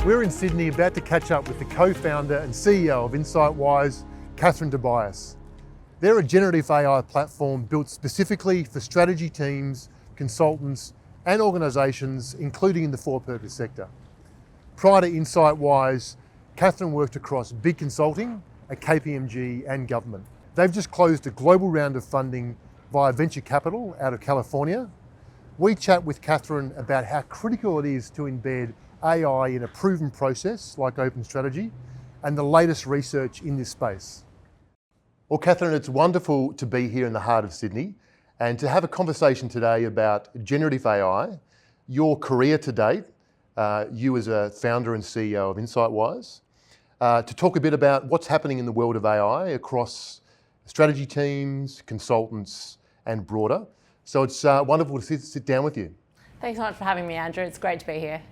We're in Sydney about to catch up with the co-founder and CEO of InsightWise, Katherine Tobias. They're a generative AI platform built specifically for strategy teams, consultants, and organisations, including in the for-purpose sector. Prior to InsightWise, Katherine worked across big consulting at KPMG and government. They've just closed a global round of funding via venture capital out of California. We chat with Katherine about how critical it is to embed AI in a proven process like open strategy and the latest research in this space. Well, Katherine, it's wonderful to be here in the heart of Sydney and to have a conversation today about generative AI, your career to date, you as a founder and CEO of InsightWise, to talk a bit about what's happening in the world of AI across strategy teams, consultants, and broader. So it's wonderful to sit down with you. Thanks so much for having me, Andrew. It's great to be here.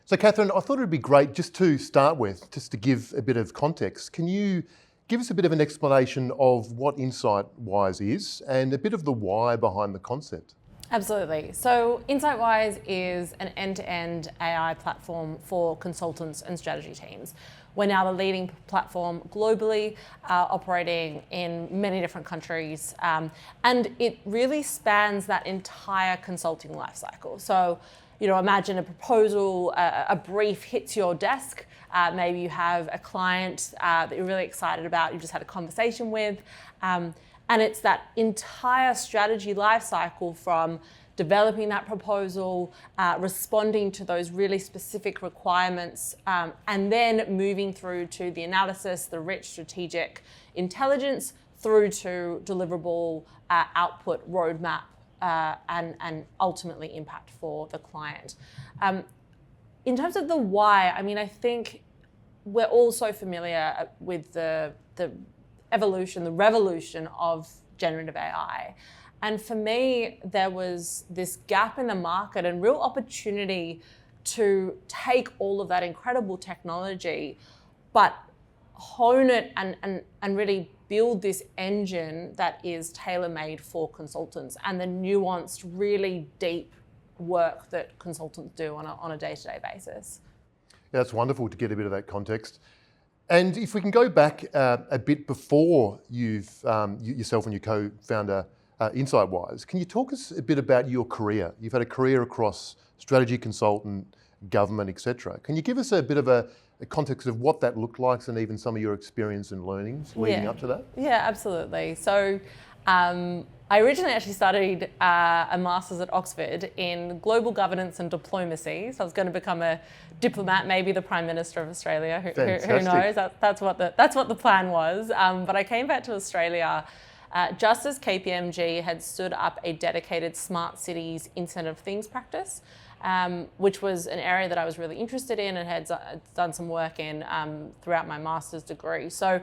So Katherine, I thought it'd be great just to start with, just to give a bit of context. Can you give us a bit of an explanation of what InsightWise is and a bit of the why behind the concept? Absolutely. So InsightWise is an end-to-end AI platform for consultants and strategy teams. We're now the leading platform globally, operating in many different countries, and it really spans that entire consulting lifecycle. So, imagine a proposal, a brief hits your desk. Maybe you have a client that you're really excited about, you just had a conversation with, and it's that entire strategy lifecycle from developing that proposal, responding to those really specific requirements, and then moving through to the analysis, the rich strategic intelligence, through to deliverable output roadmap, and ultimately impact for the client. In terms of the why, I think we're all so familiar with the evolution, the revolution of generative AI. And for me, there was this gap in the market and real opportunity to take all of that incredible technology, but hone it and really build this engine that is tailor-made for consultants and the nuanced, really deep work that consultants do on a day-to-day basis. Yeah, that's wonderful to get a bit of that context. And if we can go back a bit before yourself and your co-founder InsightWise, can you talk us a bit about your career? You've had a career across strategy, consultant, government, etc. Can you give us a bit of a context of what that looked like and even some of your experience and learnings leading up to that? Yeah, absolutely. So I originally actually studied a master's at Oxford in global governance and diplomacy. So I was going to become a diplomat, maybe the Prime Minister of Australia. Who knows? That's what the plan was. But I came back to Australia just as KPMG had stood up a dedicated smart cities Internet of Things practice, which was an area that I was really interested in and had done some work in throughout my master's degree. So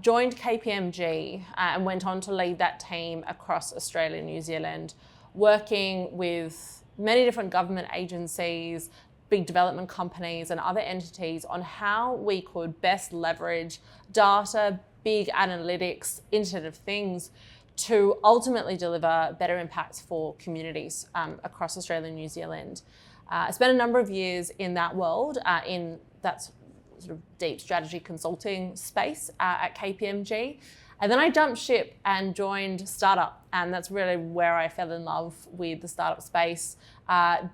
joined KPMG and went on to lead that team across Australia and New Zealand, working with many different government agencies, big development companies and other entities on how we could best leverage data, big analytics, Internet of Things to ultimately deliver better impacts for communities across Australia and New Zealand. I spent a number of years in that world, in that sort of deep strategy consulting space at KPMG. And then I jumped ship and joined startup. And that's really where I fell in love with the startup space.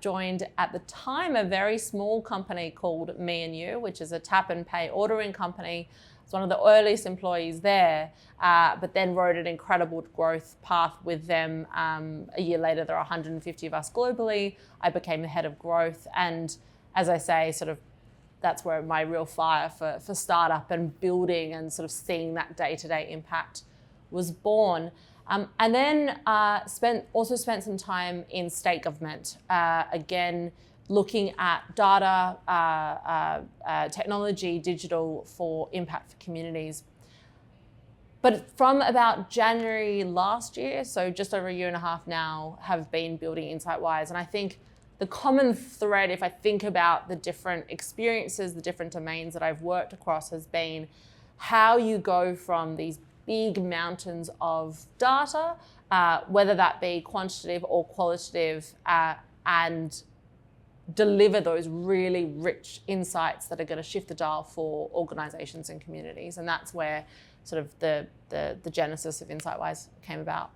Joined at the time a very small company called me&u, which is a tap and pay ordering company. I was one of the earliest employees there, but then rode an incredible growth path with them. A year later, there are 150 of us globally. I became the head of growth. And as I say, sort of that's where my real fire for startup and building and sort of seeing that day-to-day impact was born. And then spent some time in state government, again, looking at data, technology, digital for impact for communities. But from about January last year, so just over a year and a half now, have been building InsightWise. And I think the common thread, if I think about the different experiences, the different domains that I've worked across, has been how you go from these big mountains of data, whether that be quantitative or qualitative, and deliver those really rich insights that are going to shift the dial for organizations and communities. And that's where sort of the genesis of InsightWise came about.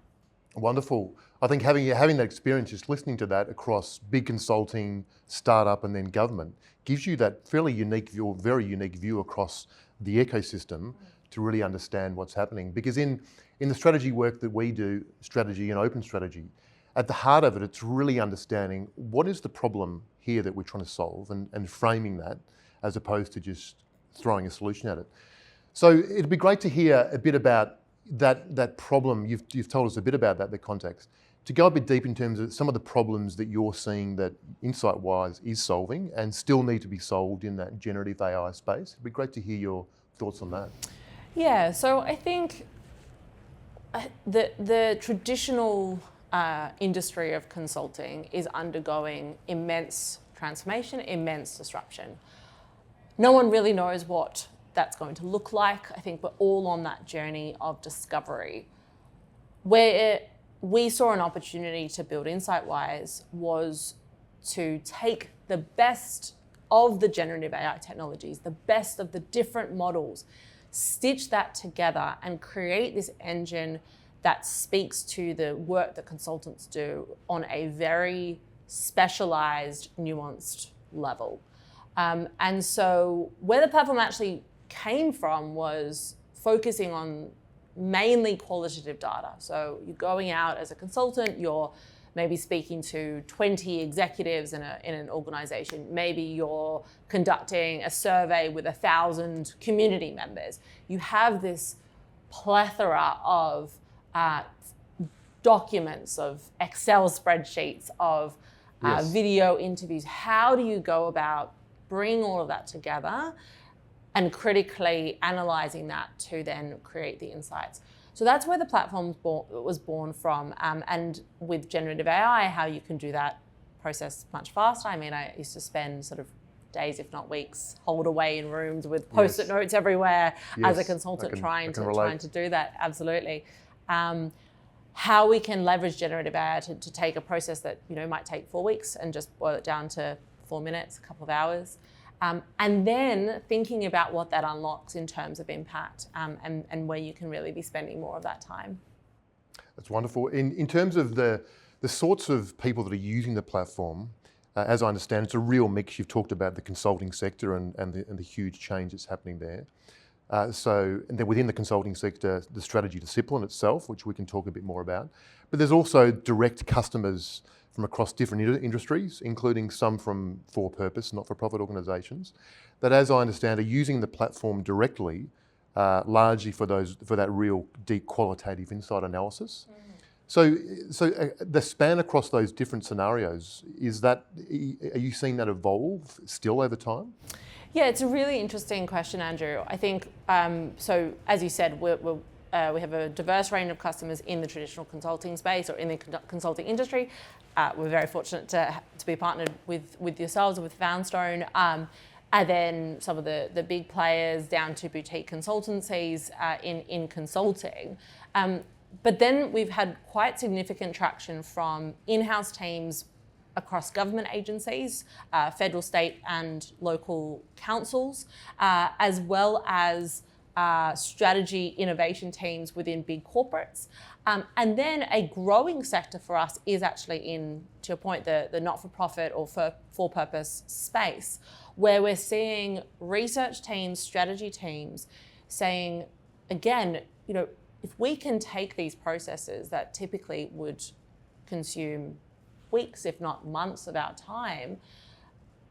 Wonderful. I think having that experience, just listening to that across big consulting, startup, and then government, gives you that fairly unique view, very unique view across the ecosystem to really understand what's happening. Because in the strategy work that we do, strategy and open strategy, at the heart of it, it's really understanding what is the problem here that we're trying to solve and framing that as opposed to just throwing a solution at it. So it'd be great to hear a bit about that problem. You've told us a bit about that, the context. To go a bit deep in terms of some of the problems that you're seeing that InsightWise is solving and still need to be solved in that generative AI space. It'd be great to hear your thoughts on that. Yeah, so I think the traditional industry of consulting is undergoing immense transformation, immense disruption. No one really knows what that's going to look like. I think we're all on that journey of discovery. Where we saw an opportunity to build InsightWise was to take the best of the generative AI technologies, the best of the different models, stitch that together and create this engine that speaks to the work that consultants do on a very specialized, nuanced level. And so where the platform actually came from was focusing on mainly qualitative data. So you're going out as a consultant, you're maybe speaking to 20 executives in an organization. Maybe you're conducting a survey with 1,000 community members. You have this plethora of documents, of Excel spreadsheets, of video interviews. How do you go about bringing all of that together and critically analyzing that to then create the insights? So that's where the platform was born from. And with generative AI, how you can do that process much faster. I mean, I used to spend sort of days, if not weeks, holed away in rooms with post-it notes everywhere as a consultant trying to do that. Absolutely. How we can leverage generative AI to take a process that might take 4 weeks and just boil it down to 4 minutes, a couple of hours. And then thinking about what that unlocks in terms of impact and where you can really be spending more of that time. That's wonderful. In terms of the sorts of people that are using the platform, as I understand, it's a real mix. You've talked about the consulting sector and the huge change that's happening there. And then within the consulting sector, the strategy discipline itself, which we can talk a bit more about. But there's also direct customers from across different industries, including some from for-purpose, not-for-profit organisations, that, as I understand, are using the platform directly, largely for that real deep qualitative insight analysis. So the span across those different scenarios, are you seeing that evolve still over time? Yeah, it's a really interesting question, Andrew. I think, so as you said, we have a diverse range of customers in the traditional consulting space or in the consulting industry. We're very fortunate to be partnered with yourselves and with Foundstone. And then some of the big players down to boutique consultancies in consulting. But then we've had quite significant traction from in-house teams across government agencies, federal, state and local councils, as well as strategy innovation teams within big corporates. And then a growing sector for us is actually to your point, the not-for-profit or for-purpose space, where we're seeing research teams, strategy teams saying, again, if we can take these processes that typically would consume weeks, if not months of our time,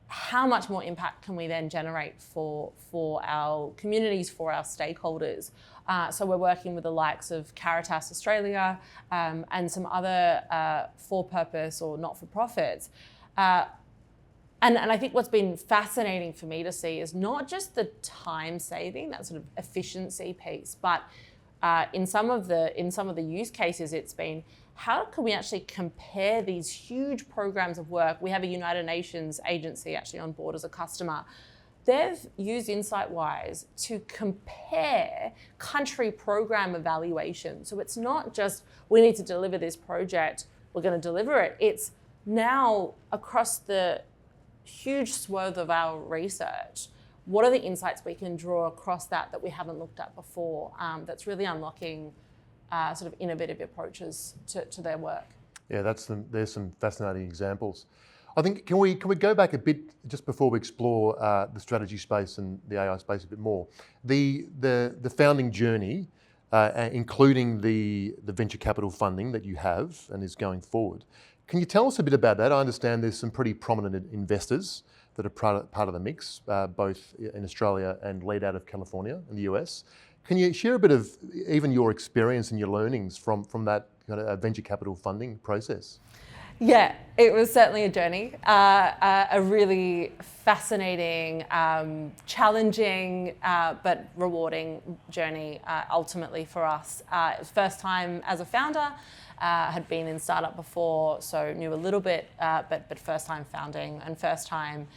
how much more impact can we then generate for our communities, for our stakeholders? So we're working with the likes of Caritas Australia and some other for-purpose or not-for-profits. And I think what's been fascinating for me to see is not just the time saving, that sort of efficiency piece, but in some of the use cases, it's been, how can we actually compare these huge programs of work? We have a United Nations agency actually on board as a customer. They've used InsightWise to compare country program evaluation. So it's not just, we need to deliver this project, we're going to deliver it. It's now across the huge swath of our research, what are the insights we can draw across that we haven't looked at before, that's really unlocking sort of innovative approaches to their work. Yeah, there's some fascinating examples. I think, can we go back a bit just before we explore the strategy space and the AI space a bit more? The founding journey, including the venture capital funding that you have and is going forward. Can you tell us a bit about that? I understand there's some pretty prominent investors that are part of the mix, both in Australia and lead out of California in the US. Can you share a bit of even your experience and your learnings from that kind of venture capital funding process? Yeah, it was certainly a journey, a really fascinating, challenging, but rewarding journey ultimately for us. It was first time as a founder, had been in startup before, so knew a little bit, but first time founding and first time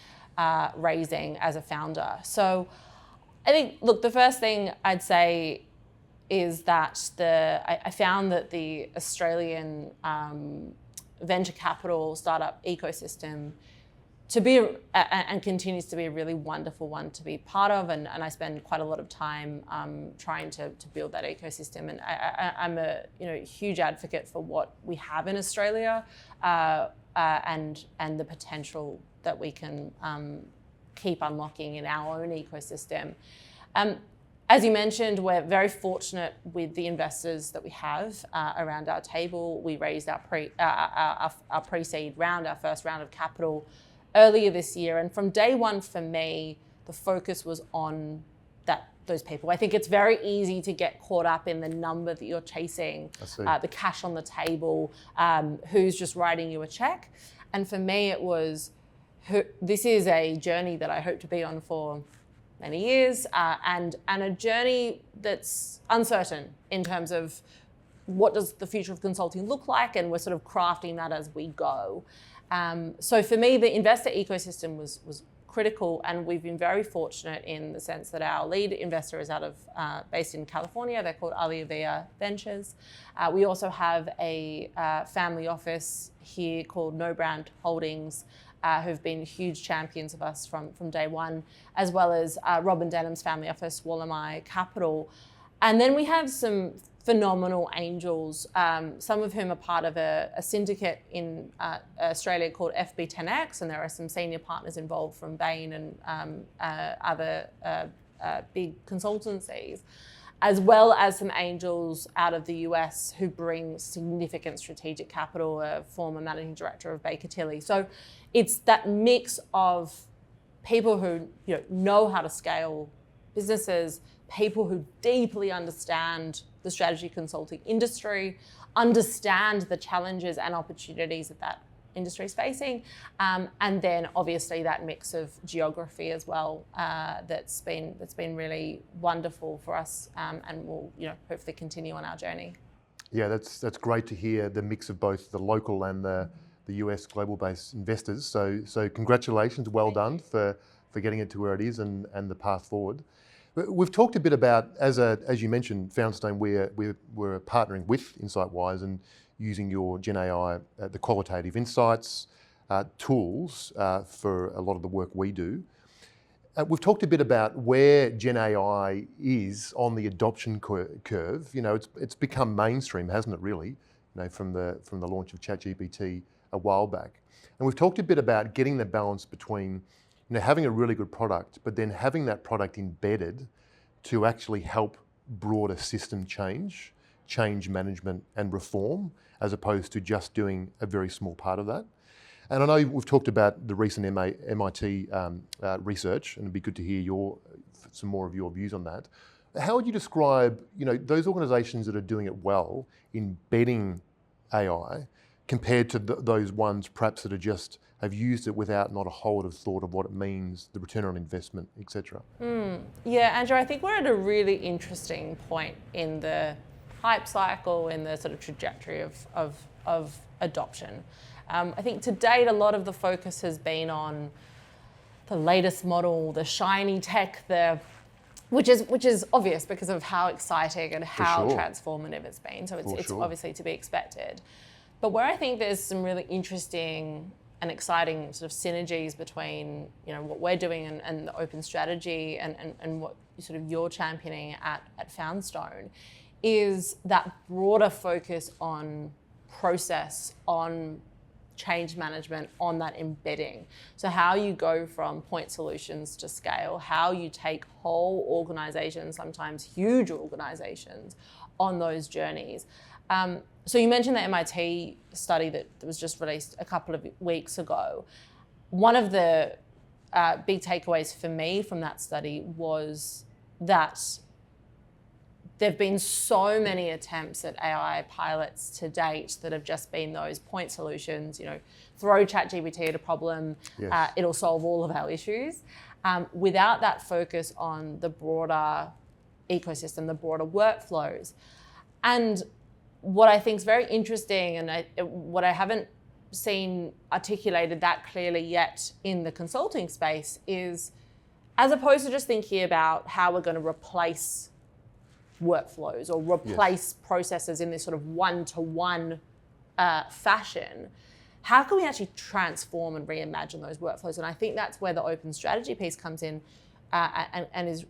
raising as a founder. So I think, look, the first thing I'd say is that I found that the Australian venture capital startup ecosystem to be and continues to be a really wonderful one to be part of, and I spend quite a lot of time trying to build that ecosystem. And I'm a huge advocate for what we have in Australia and the potential that we can keep unlocking in our own ecosystem. As you mentioned, we're very fortunate with the investors that we have around our table. We raised our pre-seed round, our first round of capital earlier this year. And from day one for me, the focus was on those people. I think it's very easy to get caught up in the number that you're chasing, the cash on the table, who's just writing you a check. And for me, it was, this is a journey that I hope to be on for many years, and a journey that's uncertain in terms of what does the future of consulting look like, and we're sort of crafting that as we go. So for me, the investor ecosystem was critical, and we've been very fortunate in the sense that our lead investor is based in California. They're called Alivia Ventures. We also have a family office here called No Brand Holdings, who've been huge champions of us from day one, as well as Robin Denham's family office, Wallamai Capital. And then we have some phenomenal angels, some of whom are part of a syndicate in Australia called FB10X, and there are some senior partners involved from Bain and other big consultancies, as well as some angels out of the US who bring significant strategic capital, a former managing director of Baker Tilly. So it's that mix of people who know how to scale businesses, people who deeply understand the strategy consulting industry, understand the challenges and opportunities that industry is facing, and then obviously that mix of geography as well. That's been really wonderful for us, and will hopefully continue on our journey. Yeah, that's great to hear the mix of both the local and the US global-based investors. So congratulations, well done for getting it to where it is and the path forward. We've talked a bit about, as you mentioned, Foundstone, we're partnering with InsightWise and using your GenAI, the qualitative insights tools for a lot of the work we do. We've talked a bit about where GenAI is on the adoption curve. It's become mainstream, hasn't it? Really, from the launch of ChatGPT a while back, and we've talked a bit about getting the balance between having a really good product, but then having that product embedded to actually help broader system change management and reform, as opposed to just doing a very small part of that. And I know we've talked about the recent MIT research, and it'd be good to hear some more of your views on that. How would you describe, those organisations that are doing it well, embedding AI, compared to those ones perhaps that have used it without not a whole lot of thought of what it means, the return on investment, etc.? Yeah, Andrew, I think we're at a really interesting point in the hype cycle, in the sort of trajectory of adoption. I think to date, a lot of the focus has been on the latest model, the shiny tech, which is obvious because of how exciting and how transformative it's been. So it's obviously to be expected. But where I think there's some really interesting and exciting sort of synergies between what we're doing and the open strategy and what sort of you're championing at Foundstone is that broader focus on process, on change management, on that embedding. So how you go from point solutions to scale, how you take whole organizations, sometimes huge organizations, on those journeys. So you mentioned the MIT study that was just released a couple of weeks ago. One of the big takeaways for me from that study was that there've been so many attempts at AI pilots to date that have just been those point solutions, throw ChatGPT at a problem, Yes. It'll solve all of our issues, without that focus on the broader ecosystem, the broader workflows. And what I think is very interesting, and what I haven't seen articulated that clearly yet in the consulting space, is as opposed to just thinking about how we're going to replace workflows or replace processes in this sort of one-to-one fashion, how can we actually transform and reimagine those workflows? And I think that's where the open strategy piece comes in, and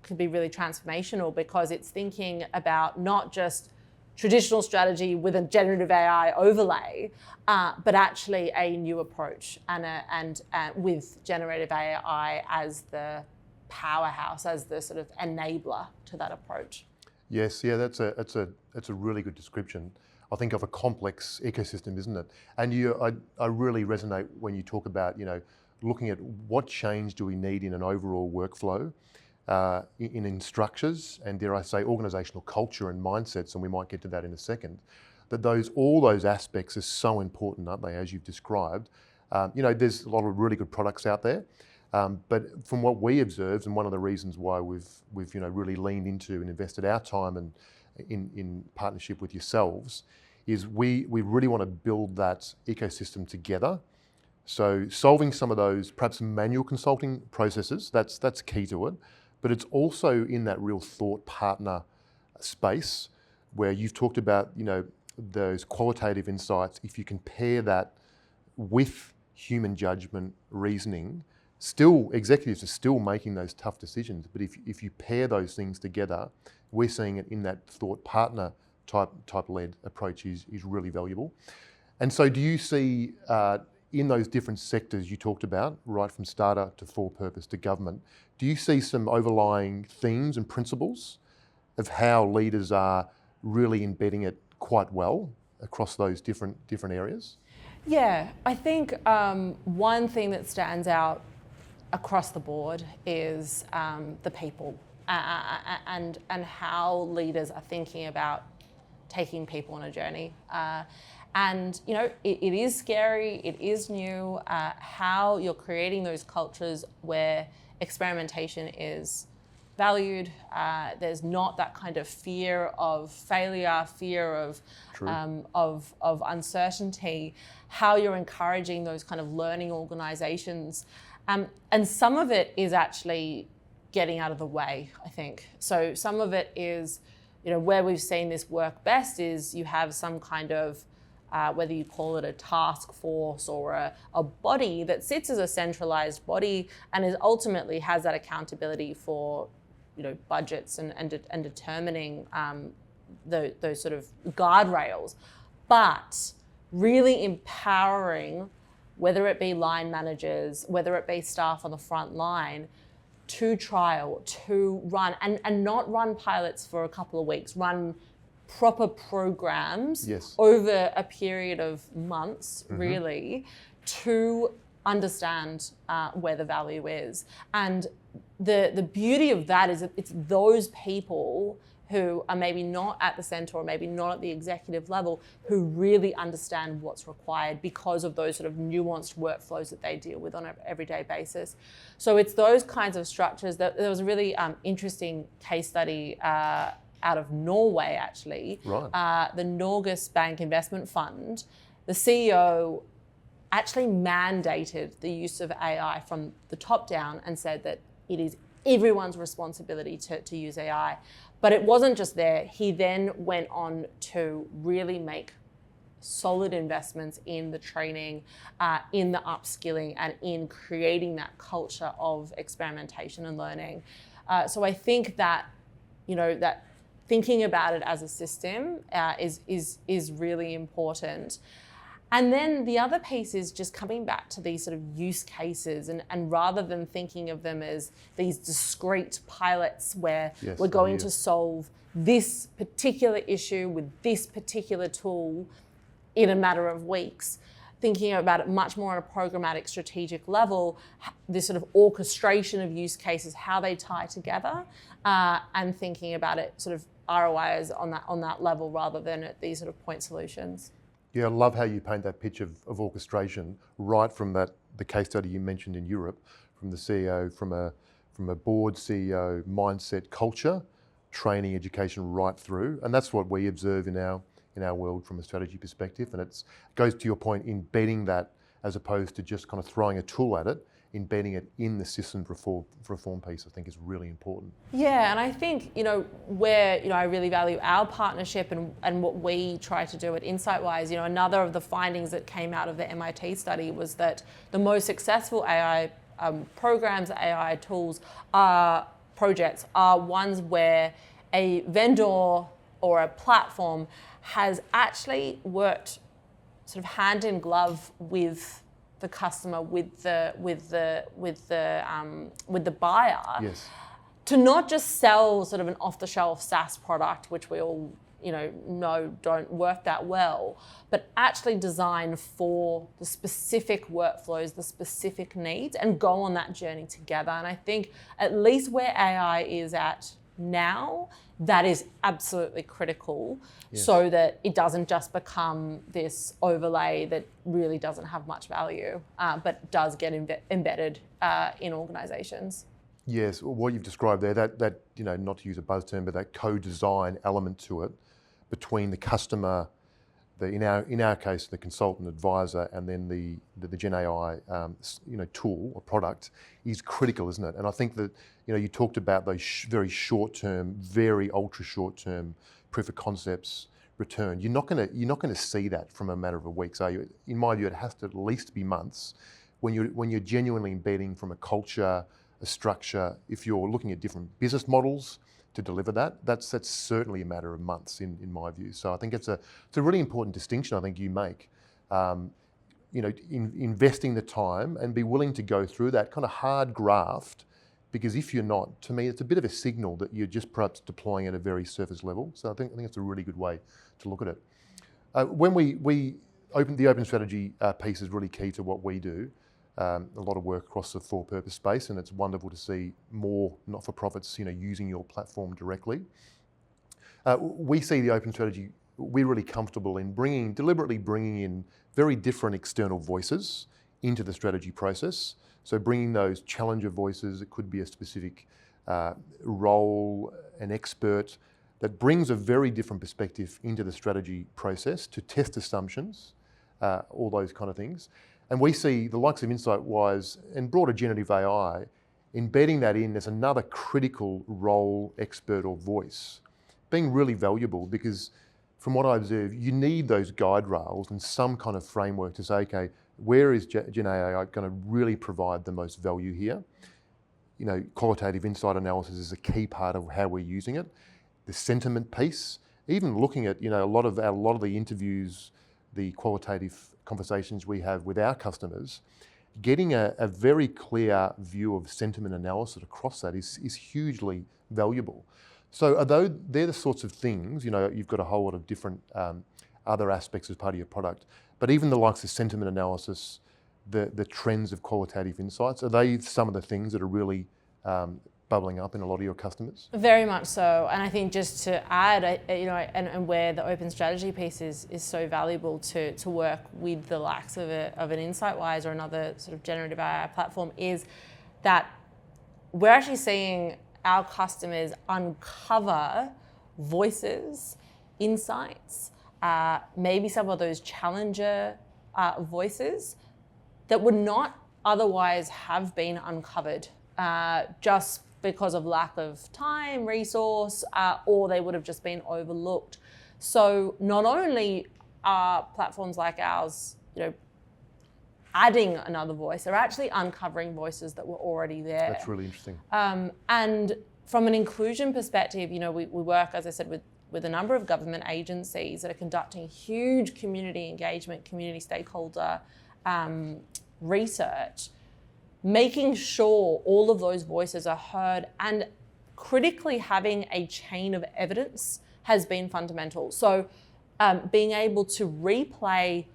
could be really transformational, because it's thinking about not just traditional strategy with a generative AI overlay, but actually a new approach and with generative AI as the powerhouse, as the sort of enabler to that approach. Yes, yeah, that's a really good description. I think of a complex ecosystem, isn't it? And I really resonate when you talk about looking at what change do we need in an overall workflow, in structures, and dare I say organisational culture and mindsets, and we might get to that in a second. That all those aspects are so important, aren't they? As you've described, there's a lot of really good products out there. But from what we observed, and one of the reasons why we've really leaned into and invested our time and in partnership with yourselves, is we really want to build that ecosystem together. So solving some of those perhaps manual consulting processes, that's key to it. But it's also in that real thought partner space where you've talked about those qualitative insights. If you can pair that with human judgment, reasoning, still executives are still making those tough decisions, but if you pair those things together, we're seeing it in that thought partner type led approach is really valuable. And so do you see in those different sectors you talked about, right from starter to for purpose to government, do you see some overlying themes and principles of how leaders are really embedding it quite well across those different areas? Yeah, I think one thing that stands out across the board is the people and how leaders are thinking about taking people on a journey. And it is scary, it is new, how you're creating those cultures where experimentation is valued. There's not that kind of fear of failure, fear of uncertainty. How you're encouraging those kind of learning organizations, and some of it is actually getting out of the way, I think. So some of it is, where we've seen this work best is you have some kind of whether you call it a task force or a body that sits as a centralized body and ultimately has that accountability for budgets and determining those sort of guardrails, but really empowering, whether it be line managers, whether it be staff on the front line, to trial, to run, and not run pilots for a couple of weeks, run proper programs over a period of months, really, to understand where the value is. And the beauty of that is that it's those people who are maybe not at the center or maybe not at the executive level who really understand what's required because of those sort of nuanced workflows that they deal with on an everyday basis. So it's those kinds of structures. There was a really interesting case study out of Norway, actually. Right. The Norges Bank Investment Fund, the CEO actually mandated the use of AI from the top down and said that it is everyone's responsibility to use AI. But it wasn't just there. He then went on to really make solid investments in the training, in the upskilling, and in creating that culture of experimentation and learning. So I think that, that thinking about it as a system is really important. And then the other piece is just coming back to these sort of use cases, and rather than thinking of them as these discrete pilots where we're going to solve this particular issue with this particular tool in a matter of weeks, thinking about it much more on a programmatic strategic level, this sort of orchestration of use cases, how they tie together, and thinking about it sort of ROIs on that level rather than at these sort of point solutions. Yeah, I love how you paint that picture of orchestration right from the case study you mentioned in Europe, from the CEO, from a board CEO mindset, culture, training, education, right through, and that's what we observe in our world from a strategy perspective. And it goes to your point, embedding that as opposed to just kind of throwing a tool at it. Embedding it in the system reform piece, I think, is really important. Yeah, and I think, where, I really value our partnership and what we try to do at InsightWise, another of the findings that came out of the MIT study was that the most successful AI programs, AI tools, projects are ones where a vendor or a platform has actually worked sort of hand in glove with the customer, with the buyer, yes, to not just sell sort of an off-the-shelf SaaS product, which we all know don't work that well, but actually design for the specific workflows, the specific needs, and go on that journey together. And I think at least where AI is at now, that is absolutely critical, yes, so that it doesn't just become this overlay that really doesn't have much value, but does get embedded in organizations. Yes, what you've described there, that not to use a buzz term, but that co-design element to it between the customer, in our case, the consultant advisor, and then the GenAI tool or product is critical, isn't it? And I think that you talked about those very short-term, very ultra short-term proof of concepts return. You're not going to see that from a matter of weeks, are you? In my view, it has to at least be months. When you're genuinely embedding from a culture, a structure, if you're looking at different business models to deliver that's certainly a matter of months in my view. So I think it's a really important distinction I think you make. Investing the time and be willing to go through that kind of hard graft, because if you're not, to me, it's a bit of a signal that you're just perhaps deploying at a very surface level. So I think it's a really good way to look at it. When we the open strategy piece is really key to what we do. A lot of work across the for-purpose space, and it's wonderful to see more not-for-profits, using your platform directly. We see the open strategy, we're really comfortable in deliberately bringing in very different external voices into the strategy process. So bringing those challenger voices, it could be a specific role, an expert, that brings a very different perspective into the strategy process to test assumptions, all those kind of things. And we see the likes of InsightWise and broader generative AI embedding that in as another critical role, expert or voice, being really valuable, because from what I observe, you need those guide rails and some kind of framework to say, okay, where is GenAI going to really provide the most value here? Qualitative insight analysis is a key part of how we're using it. The sentiment piece, even looking at, a lot of the interviews, the qualitative conversations we have with our customers, getting a very clear view of sentiment analysis across that is hugely valuable. So although they're the sorts of things, you've got a whole lot of different other aspects as part of your product, but even the likes of sentiment analysis, the trends of qualitative insights, are they some of the things that are really bubbling up in a lot of your customers? Very much so, and I think just to add, and where the open strategy piece is so valuable to work with the likes of an InsightWise or another sort of generative AI platform, is that we're actually seeing our customers uncover voices, insights, maybe some of those challenger voices that would not otherwise have been uncovered, just because of lack of time, resource, or they would have just been overlooked. So not only are platforms like ours, adding another voice. They're actually uncovering voices that were already there. That's really interesting. And from an inclusion perspective, we work, as I said, with a number of government agencies that are conducting huge community engagement, community stakeholder research, making sure all of those voices are heard, and critically having a chain of evidence has been fundamental. So being able to replay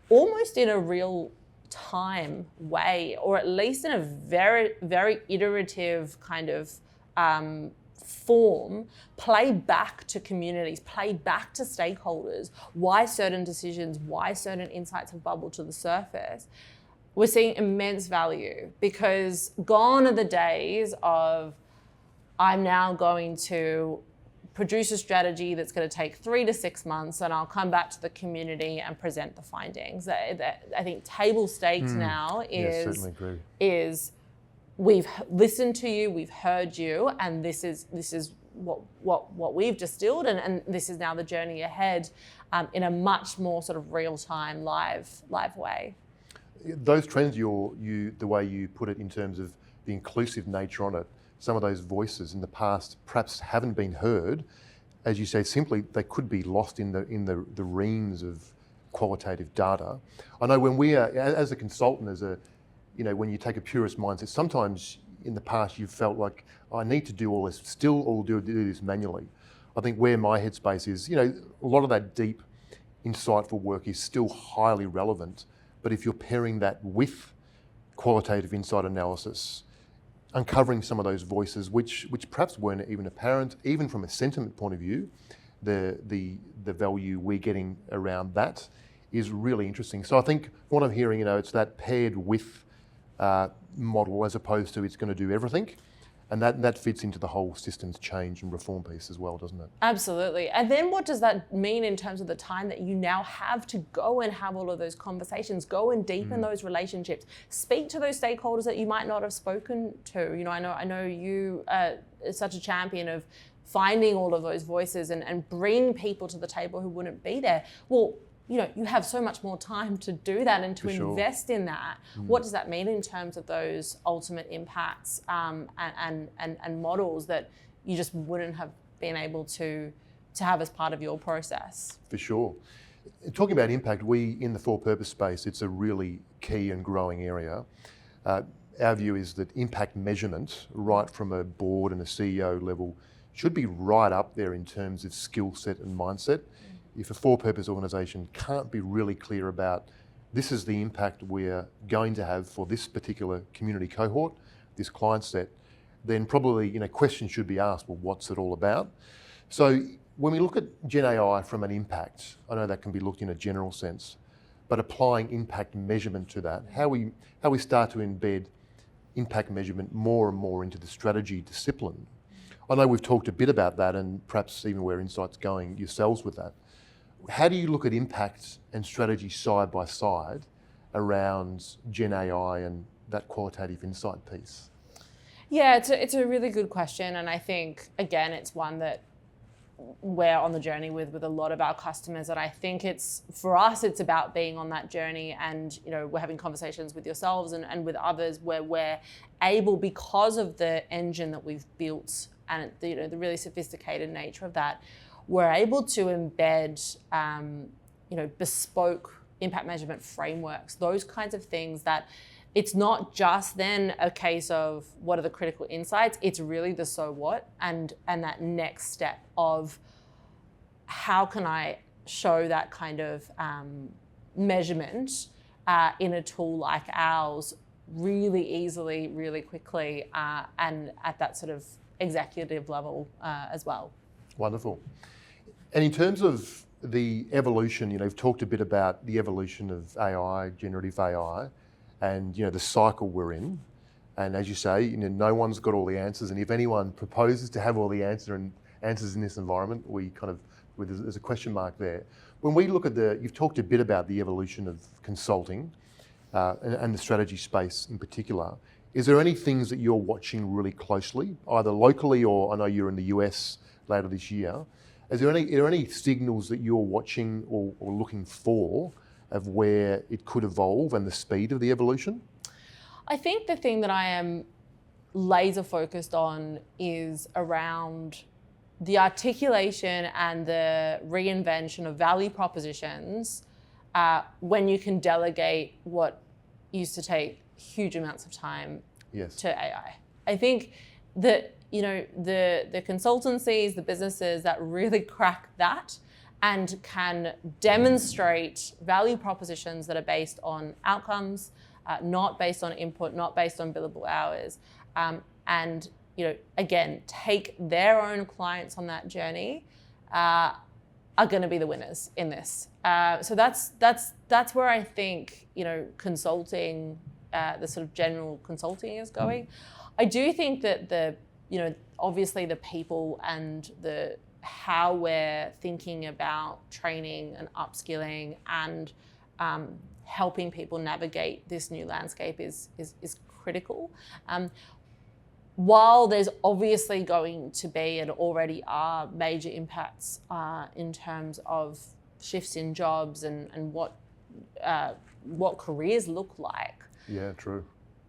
almost in a real time way, or at least in a very, very iterative kind of form, play back to communities, play back to stakeholders, why certain decisions, why certain insights have bubbled to the surface. We're seeing immense value, because gone are the days of, I'm now going to produce a strategy that's going to take 3 to 6 months, and I'll come back to the community and present the findings. I think table stakes now is we've listened to you, we've heard you, and this is what we've distilled, and this is now the journey ahead in a much more sort of real-time, live way. Those trends, the way you put it in terms of the inclusive nature on it, some of those voices in the past perhaps haven't been heard. As you say, simply they could be lost in the reams of qualitative data. I know when we are, as a consultant, when you take a purist mindset, sometimes in the past you've felt like, I need to do all this, still all do this manually. I think where my headspace is, a lot of that deep, insightful work is still highly relevant. But if you're pairing that with qualitative insight analysis, uncovering some of those voices which perhaps weren't even apparent, even from a sentiment point of view, the value we're getting around that is really interesting. So I think what I'm hearing, it's that paired with model as opposed to it's going to do everything. And that fits into the whole systems change and reform piece as well, doesn't it? Absolutely. And then what does that mean in terms of the time that you now have to go and have all of those conversations, go and deepen those relationships, speak to those stakeholders that you might not have spoken to? I know you are such a champion of finding all of those voices and bring people to the table who wouldn't be there. Well, you have so much more time to do that and to invest in that. What does that mean in terms of those ultimate impacts and models that you just wouldn't have been able to have as part of your process? For sure. Talking about impact, in the for-purpose space, it's a really key and growing area. Our view is that impact measurement, right from a board and a CEO level, should be right up there in terms of skill set and mindset. If a for-purpose organisation can't be really clear about, this is the impact we're going to have for this particular community cohort, this client set, then probably questions should be asked, well, what's it all about? So when we look at GenAI from an impact, I know that can be looked in a general sense, but applying impact measurement to that, how we start to embed impact measurement more and more into the strategy discipline. I know we've talked a bit about that, and perhaps even where Insight's going yourselves with that. How do you look at impact and strategy side by side around GenAI and that qualitative insight piece? Yeah, it's a really good question, and I think again it's one that we're on the journey with a lot of our customers. And I think for us it's about being on that journey, and we're having conversations with yourselves and with others where we're able, because of the engine that we've built and the really sophisticated nature of that, we're able to embed bespoke impact measurement frameworks, those kinds of things that it's not just then a case of what are the critical insights, it's really the so what and that next step of how can I show that kind of measurement in a tool like ours really easily, really quickly, and at that sort of executive level as well. Wonderful. And in terms of the evolution, you've talked a bit about the evolution of AI, generative AI, and the cycle we're in. And as you say, no one's got all the answers. And if anyone proposes to have all the answers in this environment, there's a question mark there. When we look at you've talked a bit about the evolution of consulting and the strategy space in particular. Is there any things that you're watching really closely, either locally or I know you're in the US later this year, Are there any signals that you're watching or looking for of where it could evolve and the speed of the evolution? I think the thing that I am laser focused on is around the articulation and the reinvention of value propositions when you can delegate what used to take huge amounts of time to AI. I think that the consultancies, the businesses that really crack that and can demonstrate value propositions that are based on outcomes, not based on input, not based on billable hours, and again, take their own clients on that journey, are going to be the winners in this. So that's where I think consulting, the sort of general consulting is going. I do think that obviously the people and the how we're thinking about training and upskilling and helping people navigate this new landscape is critical. While there's obviously going to be and already are major impacts in terms of shifts in jobs and what careers look like. Yeah, true.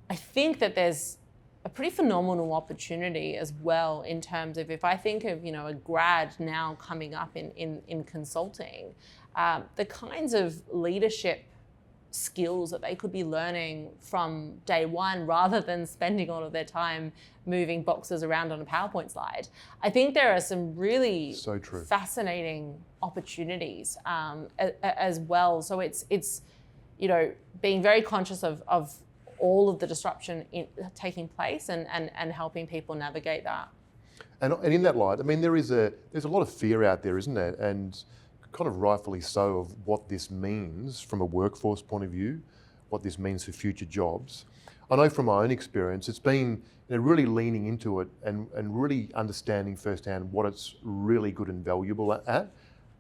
I think that there's a pretty phenomenal opportunity as well in terms of, if I think of a grad now coming up in consulting, the kinds of leadership skills that they could be learning from day one rather than spending all of their time moving boxes around on a PowerPoint slide. I think there are some really fascinating opportunities as well. So it's being very conscious of all of the disruption taking place and helping people navigate that. And in that light, I mean, there's a lot of fear out there, isn't there? And kind of rightfully so, of what this means from a workforce point of view, what this means for future jobs. I know from my own experience, it's been really leaning into it and really understanding firsthand what it's really good and valuable at.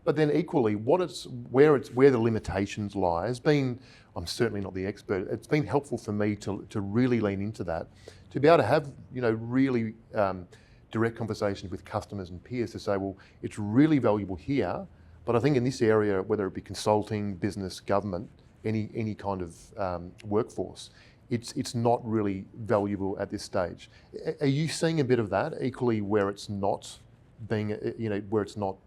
But then equally, where the limitations lie has been, I'm certainly not the expert, it's been helpful for me to really lean into that, to be able to have really direct conversations with customers and peers to say, well, it's really valuable here, but I think in this area, whether it be consulting, business, government, any kind of workforce, it's not really valuable at this stage. Are you seeing a bit of that equally where it's not being, where it's not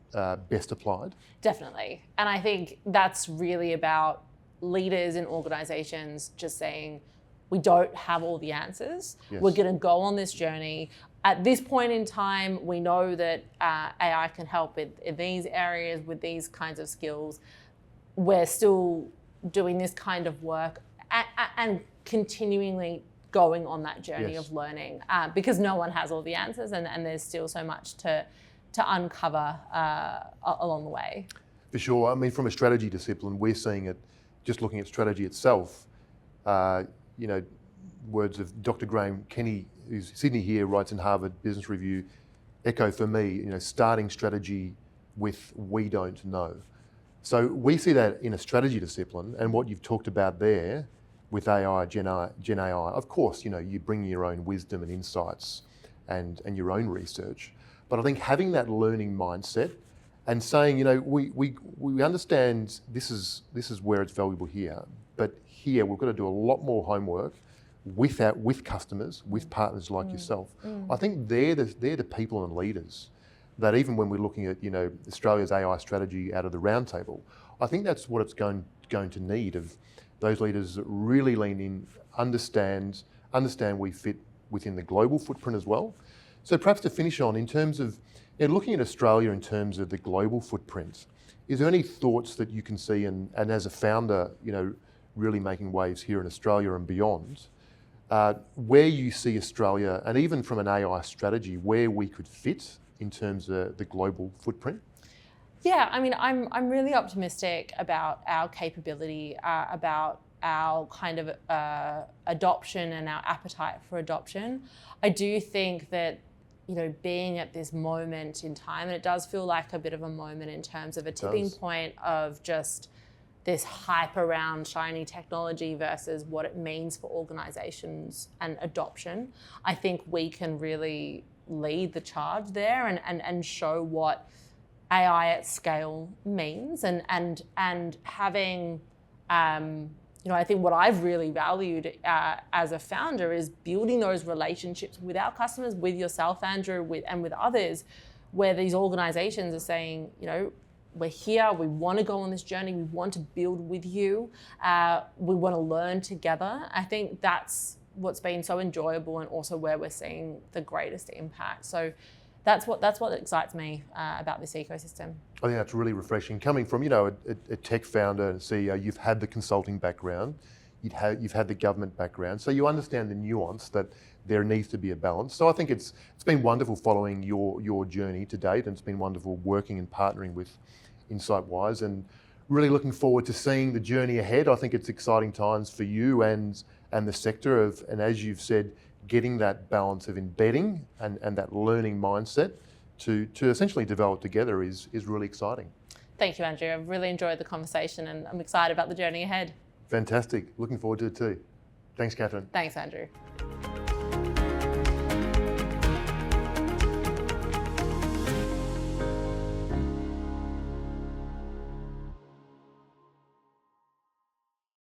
best applied? Definitely. And I think that's really about leaders in organizations just saying, we don't have all the answers. Yes. We're going to go on this journey. At this point in time, we know that AI can help in these areas with these kinds of skills. We're still doing this kind of work and continually going on that journey of learning because no one has all the answers and there's still so much to uncover along the way. For sure. I mean, from a strategy discipline, we're seeing it, just looking at strategy itself, words of Dr. Graham Kenny, who's Sydney here, writes in Harvard Business Review, echo for me, starting strategy with we don't know. So we see that in a strategy discipline, and what you've talked about there with AI, GenAI, of course, you bring your own wisdom and insights and your own research. But I think having that learning mindset and saying, we understand this is where it's valuable here, but here we've got to do a lot more homework with customers, with partners like yourself. I think they're the people and leaders that, even when we're looking at Australia's AI strategy out of the round table, I think that's what it's going to need, of those leaders that really lean in, understand we fit within the global footprint as well. So perhaps to finish on, in terms of looking at Australia in terms of the global footprint, is there any thoughts that you can see, and as a founder, really making waves here in Australia and beyond, where you see Australia, and even from an AI strategy, where we could fit in terms of the global footprint? Yeah, I mean, I'm really optimistic about our capability, about our kind of adoption and our appetite for adoption. I do think that, being at this moment in time, and it does feel like a bit of a moment in terms of a tipping point of just this hype around shiny technology versus what it means for organizations and adoption. I think we can really lead the charge there and show what AI at scale means, and having, I think what I've really valued as a founder is building those relationships with our customers, with yourself, Andrew, and with others, where these organizations are saying, we're here, we want to go on this journey, we want to build with you, we want to learn together. I think that's what's been so enjoyable, and also where we're seeing the greatest impact. So that's what excites me about this ecosystem. I think that's really refreshing. Coming from a tech founder and CEO, you've had the consulting background, you've had the government background, so you understand the nuance that there needs to be a balance. So I think it's been wonderful following your journey to date, and it's been wonderful working and partnering with InsightWise, and really looking forward to seeing the journey ahead. I think it's exciting times for you and the sector and as you've said, getting that balance of embedding and that learning mindset to essentially develop together is really exciting. Thank you, Andrew. I've really enjoyed the conversation, and I'm excited about the journey ahead. Fantastic. Looking forward to it too. Thanks, Katherine. Thanks, Andrew.